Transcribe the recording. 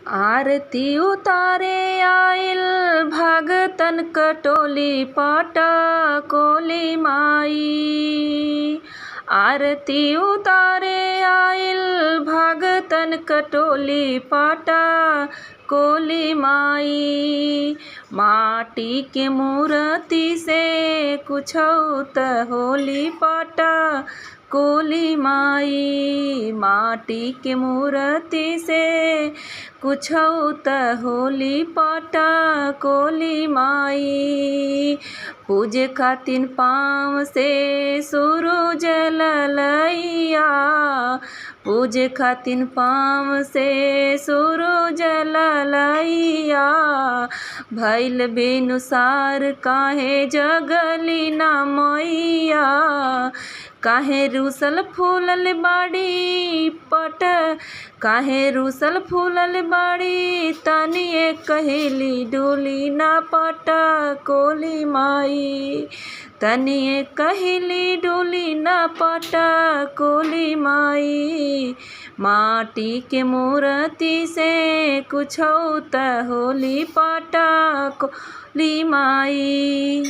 आरती उतारे आइल भगतन कटोली पाटा कोली माई। आरती उतारे आइल भगतन कटोली पाटा कोली माई। माटी के मूर्ति से कुछौ त होली पाटा कोली माई। माटी के मूर्ति से कुछौ त होली पाटा कोली माई। पूजे खातिन पाँव से सूरज ललैया। पूजे खातिन पाँव से सूरज ललैया। भइल बेनुसार काहे जगली ना मैया। काहे रूसल फूलल बाड़ी पट। काहे रूसल फूलल बाड़ी तनिए कहेली डोली ना पाटा कोली माई। तनिए कहेली डोली ना पाटा कोली माई। माटी के मूर्ति से कुछौ त होली पाटा कोली माई।